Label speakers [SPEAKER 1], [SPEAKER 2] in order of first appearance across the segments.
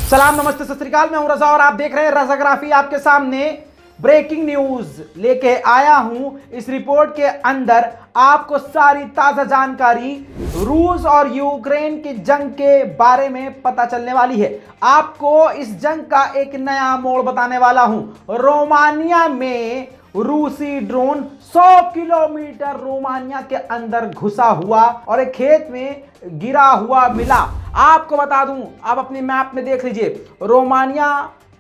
[SPEAKER 1] सलाम, नमस्ते, सत श्री अकाल। मैं हूं रजा और आप देख रहे हैं रजाग्राफी। आपके सामने ब्रेकिंग न्यूज लेके आया हूं। इस रिपोर्ट के अंदर आपको सारी ताजा जानकारी रूस और यूक्रेन की जंग के बारे में पता चलने वाली है। आपको इस जंग का एक नया मोड़ बताने वाला हूं। रोमानिया में रूसी ड्रोन 100 किलोमीटर रोमानिया के अंदर घुसा हुआ और एक खेत में गिरा हुआ मिला। आपको बता दूं, आप अपनी मैप में देख लीजिए, रोमानिया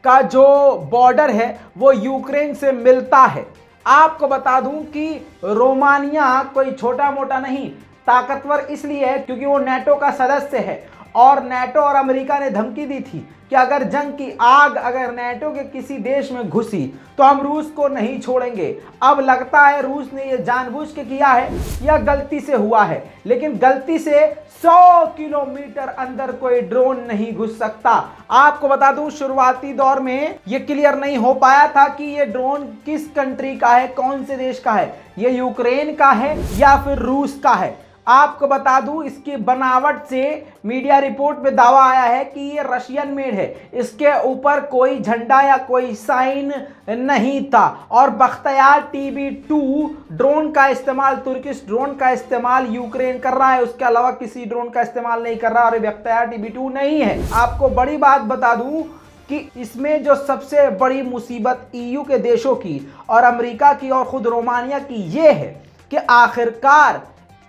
[SPEAKER 1] का जो बॉर्डर है वो यूक्रेन से मिलता है। आपको बता दूं कि रोमानिया कोई छोटा मोटा नहीं, ताकतवर इसलिए है क्योंकि वो नेटो का सदस्य है और नेटो और अमेरिका ने धमकी दी थी कि अगर जंग की आग अगर नेटो के किसी देश में घुसी तो हम रूस को नहीं छोड़ेंगे। अब लगता है रूस ने यह जानबूझ के किया है या गलती से हुआ है, लेकिन गलती से 100 किलोमीटर अंदर कोई ड्रोन नहीं घुस सकता। आपको बता दूं, शुरुआती दौर में यह क्लियर नहीं हो पाया था कि यह ड्रोन किस कंट्री का है, कौन से देश का है, यह यूक्रेन का है या फिर रूस का है। आपको बता दूं, इसकी बनावट से मीडिया रिपोर्ट में दावा आया है कि ये रशियन मेड है। इसके ऊपर कोई झंडा या कोई साइन नहीं था और बख्तियार TB2 ड्रोन का इस्तेमाल, तुर्किश ड्रोन का इस्तेमाल यूक्रेन कर रहा है। उसके अलावा किसी ड्रोन का इस्तेमाल नहीं कर रहा और ये बख्तियार TB2 नहीं है। आपको बड़ी बात बता दूं कि इसमें जो सबसे बड़ी मुसीबत EU के देशों की और अमेरिका की और खुद रोमानिया की ये है कि आखिरकार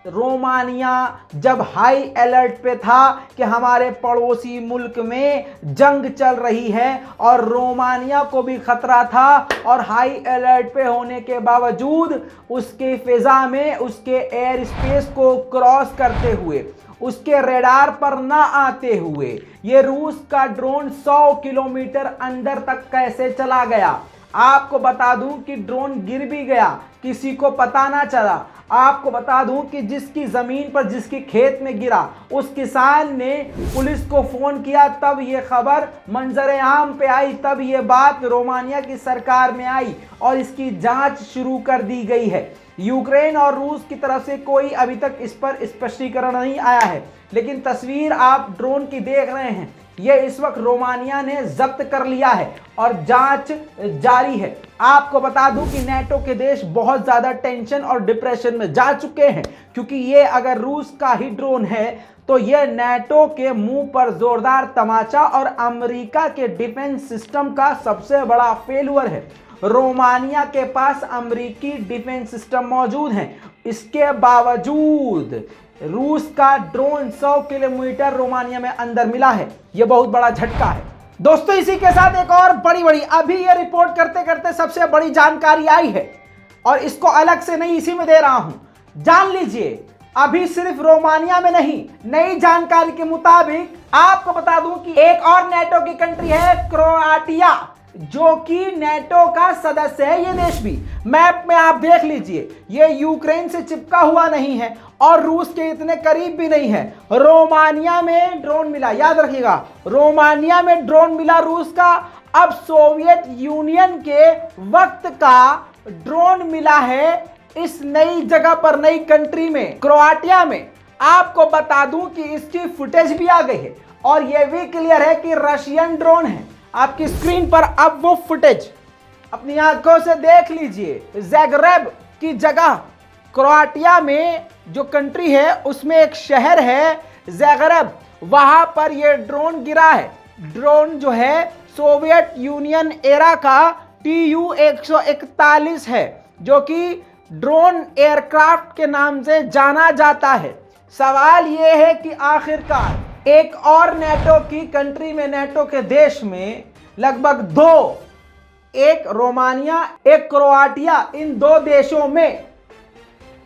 [SPEAKER 1] रोमानिया जब हाई अलर्ट पे था कि हमारे पड़ोसी मुल्क में जंग चल रही है और रोमानिया को भी खतरा था, और हाई अलर्ट पे होने के बावजूद उसके फिजा में उसके एयर स्पेस को क्रॉस करते हुए, उसके रडार पर ना आते हुए ये रूस का ड्रोन 100 किलोमीटर अंदर तक कैसे चला गया। आपको बता दूं कि ड्रोन गिर भी गया, किसी को पता ना चला। आपको बता दूं कि जिसकी जमीन पर, जिसकी खेत में गिरा, उस किसान ने पुलिस को फोन किया, तब ये खबर मंजर आम पे आई, तब ये बात रोमानिया की सरकार में आई और इसकी जांच शुरू कर दी गई है। यूक्रेन और रूस की तरफ से कोई अभी तक इस पर स्पष्टीकरण नहीं आया है, लेकिन तस्वीर आप ड्रोन की देख रहे हैं। ये इस वक्त रोमानिया ने जब्त कर लिया है और जांच जारी है। आपको बता दूं कि नेटो के देश बहुत ज्यादा टेंशन और डिप्रेशन में जा चुके हैं, क्योंकि ये अगर रूस का ही ड्रोन है तो ये नेटो के मुंह पर जोरदार तमाचा और अमेरिका के डिफेंस सिस्टम का सबसे बड़ा फेल्यूर है। रोमानिया के पास अमेरिकी डिफेंस सिस्टम मौजूद हैं, इसके बावजूद रूस का ड्रोन 100 किलोमीटर रोमानिया में अंदर मिला है। यह बहुत बड़ा झटका है दोस्तों। इसी के साथ एक और बड़ी अभी यह रिपोर्ट करते करते सबसे बड़ी जानकारी आई है और इसको अलग से नहीं, इसी में दे रहा हूं, जान लीजिए। अभी सिर्फ रोमानिया में नहीं, नई जानकारी के मुताबिक आपको बता दूं कि एक और नेटो की कंट्री है क्रोएशिया, जो कि नेटो का सदस्य है। ये देश भी मैप में आप देख लीजिए, ये यूक्रेन से चिपका हुआ नहीं है और रूस के इतने करीब भी नहीं है। रोमानिया में ड्रोन मिला, याद रखिएगा, रोमानिया में ड्रोन मिला रूस का। अब सोवियत यूनियन के वक्त का ड्रोन मिला है इस नई जगह पर, नई कंट्री में, क्रोएशिया में। आपको बता दूं कि इसकी फुटेज भी आ गई है और यह भी क्लियर है कि रशियन ड्रोन है। आपकी स्क्रीन पर अब वो फुटेज अपनी आंखों से देख लीजिए। ज़ाग्रेब की जगह क्रोएशिया में जो कंट्री है उसमें एक शहर है ज़ाग्रेब, वहां पर यह ड्रोन गिरा है। ड्रोन जो है सोवियत यूनियन एरा का TU-141 है, जो कि ड्रोन एयरक्राफ्ट के नाम से जाना जाता है। सवाल यह है कि आखिरकार एक और नेटो की कंट्री में, नेटो के देश में लगभग दो, एक रोमानिया एक क्रोएशिया, इन दो देशों में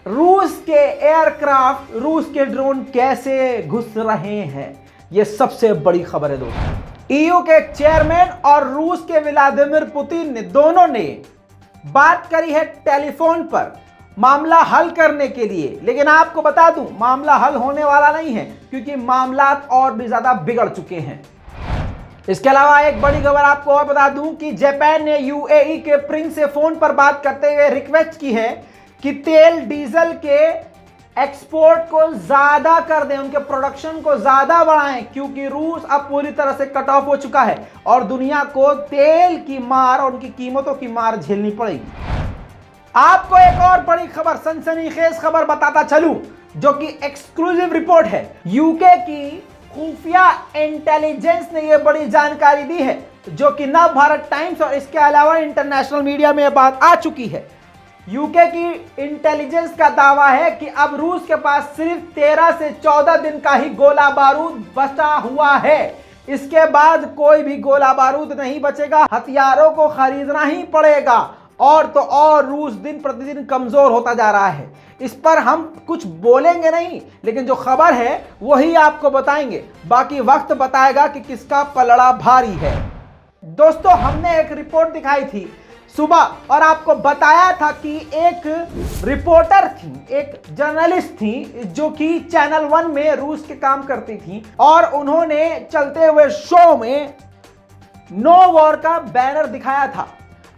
[SPEAKER 1] रूस के एयरक्राफ्ट, रूस के ड्रोन कैसे घुस रहे हैं, यह सबसे बड़ी खबर है दोस्तों। EU के चेयरमैन और रूस के व्लादिमीर पुतिन ने, दोनों ने बात करी है टेलीफोन पर मामला हल करने के लिए, लेकिन आपको बता दूं मामला हल होने वाला नहीं है, क्योंकि मामलात और भी ज्यादा बिगड़ चुके हैं। इसके अलावा एक बड़ी खबर आपको और बता दूं कि जापान ने UAE के प्रिंस से फोन पर बात करते हुए रिक्वेस्ट की है कि तेल डीजल के एक्सपोर्ट को ज्यादा कर दें, उनके प्रोडक्शन को ज्यादा बढ़ाएं, क्योंकि रूस अब पूरी तरह से कट ऑफ हो चुका है और दुनिया को तेल की मार और उनकी कीमतों की मार झेलनी पड़ेगी। आपको एक और बड़ी खबर, सनसनीखेज खबर बताता चलूं, जो कि एक्सक्लूसिव रिपोर्ट है। यूके की खुफिया इंटेलिजेंस ने यह बड़ी जानकारी दी है, जो कि नव भारत टाइम्स और इसके अलावा इंटरनेशनल मीडिया में यह बात आ चुकी है। यूके की इंटेलिजेंस का दावा है कि अब रूस के पास सिर्फ 13 से 14 दिन का ही गोला बारूद बचा हुआ है। इसके बाद कोई भी गोला बारूद नहीं बचेगा, हथियारों को खरीदना ही पड़ेगा और तो और रूस दिन प्रतिदिन कमजोर होता जा रहा है। इस पर हम कुछ बोलेंगे नहीं, लेकिन जो खबर है वही आपको बताएंगे, बाकी वक्त बताएगा कि किसका पलड़ा भारी है। दोस्तों, हमने एक रिपोर्ट दिखाई थी सुबह और आपको बताया था कि एक रिपोर्टर थी, एक जर्नलिस्ट थी, जो कि चैनल 1 में रूस के काम करती थी और उन्होंने चलते हुए शो में नो वॉर का बैनर दिखाया था।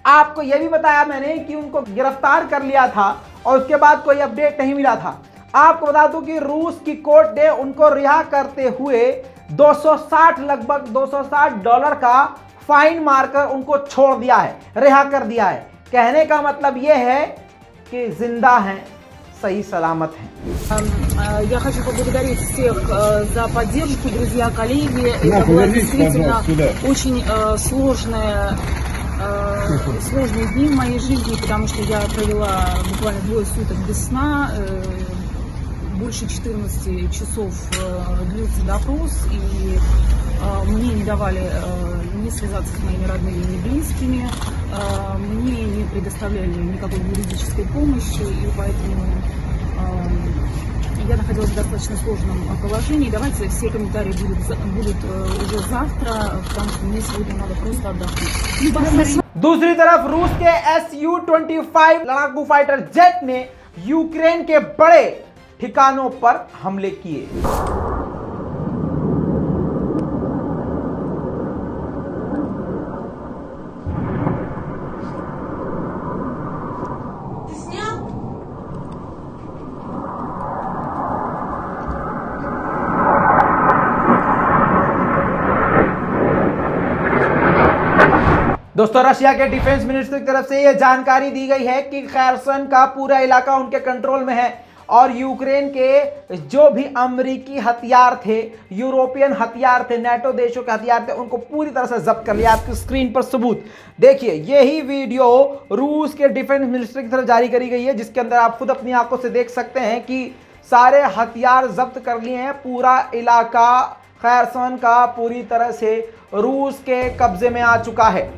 [SPEAKER 1] आपको यह भी बताया मैंने कि उनको गिरफ्तार कर लिया था और उसके बाद कोई अपडेट नहीं मिला था। आपको बता दूं कि रूस की कोर्ट ने उनको रिहा करते हुए 260 लगभग $260 का फाइन मारकर उनको छोड़ दिया है, रिहा कर दिया है। कहने का मतलब यह है कि जिंदा हैं, सही सलामत हैं।
[SPEAKER 2] Я хочу поблагодарить всех за поддержку, друзья, коллеги. Это была действительно очень сложные дни в моей жизни, потому что я провела буквально 2 суток без сна. Больше 14 часов длился допрос, и мне не давали не связаться с моими родными, ни близкими, мне не предоставляли никакой юридической помощи, и поэтому я находилась в достаточно сложном положении. Давайте все комментарии будут уже завтра, потому что мне сегодня надо просто отдохнуть.
[SPEAKER 1] दूसरी तरफ रूस के Su-25 लड़ाकू फाइटर जेट ने यूक्रेन के बड़े ठिकानों पर हमले किए। दोस्तों, रशिया के डिफेंस मिनिस्ट्री की तरफ से यह जानकारी दी गई है कि खैरसन का पूरा इलाका उनके कंट्रोल में है और यूक्रेन के जो भी अमेरिकी हथियार थे, यूरोपियन हथियार थे, नेटो देशों के हथियार थे, उनको पूरी तरह से जब्त कर लिया। आपकी स्क्रीन पर सबूत देखिए, यही वीडियो रूस के डिफेंस मिनिस्ट्री की तरफ जारी करी गई है, जिसके अंदर आप खुद अपनी आंखों से देख सकते हैं कि सारे हथियार जब्त कर लिए हैं। पूरा इलाका खैरसन का पूरी तरह से रूस के कब्जे में आ चुका है।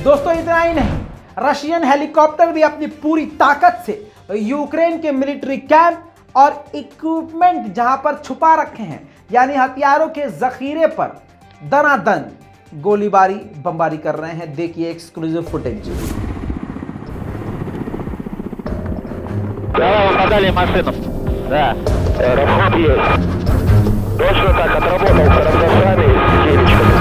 [SPEAKER 1] दोस्तों, इतना ही नहीं, रशियन हेलीकॉप्टर भी अपनी पूरी ताकत से यूक्रेन के मिलिट्री कैंप और इक्विपमेंट जहां पर छुपा रखे हैं, यानी हथियारों के जखीरे पर दनादन गोलीबारी बमबारी कर रहे हैं। देखिए एक्सक्लूसिव फुटेज।
[SPEAKER 3] Подали машину. Да. Расход есть. Точно так, отработал карандашами с девичками.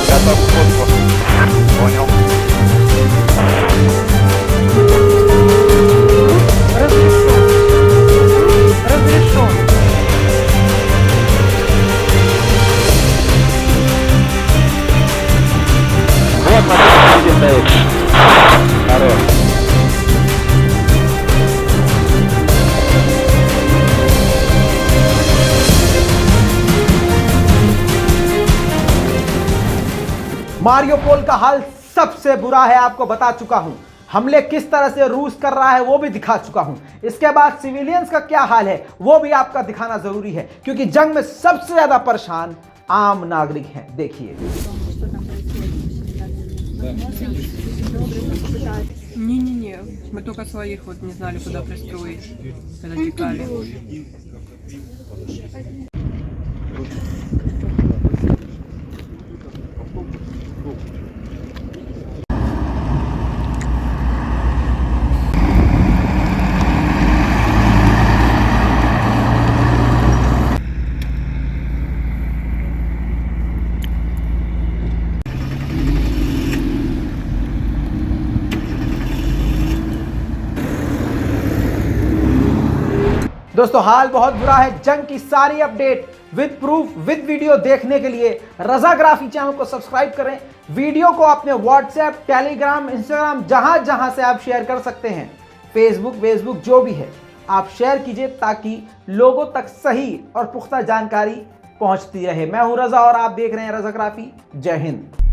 [SPEAKER 3] Готов к пуску. Понял. Разрешен.
[SPEAKER 1] मारियोपोल का हाल सबसे बुरा है, आपको बता चुका हूं। हमले किस तरह से रूस कर रहा है वो भी दिखा चुका हूं। इसके बाद सिविलियंस का क्या हाल है वो भी आपका दिखाना जरूरी है, क्योंकि जंग में सबसे ज्यादा परेशान आम नागरिक हैं। देखिए।
[SPEAKER 4] Не-не-не, мы только своих вот не знали, куда пристроить, когда текали.
[SPEAKER 1] दोस्तों हाल बहुत बुरा है। जंग की सारी update with proof with video देखने के लिए रजाग्राफी चैनल को सब्सक्राइब करें। वीडियो को अपने व्हाट्सएप, टेलीग्राम, इंस्टाग्राम जहां जहां से आप शेयर कर सकते हैं, फेसबुक जो भी है आप शेयर कीजिए, ताकि लोगों तक सही और पुख्ता जानकारी पहुंचती रहे। मैं हूं रजा और आप देख रहे हैं रजाग्राफी। जय हिंद।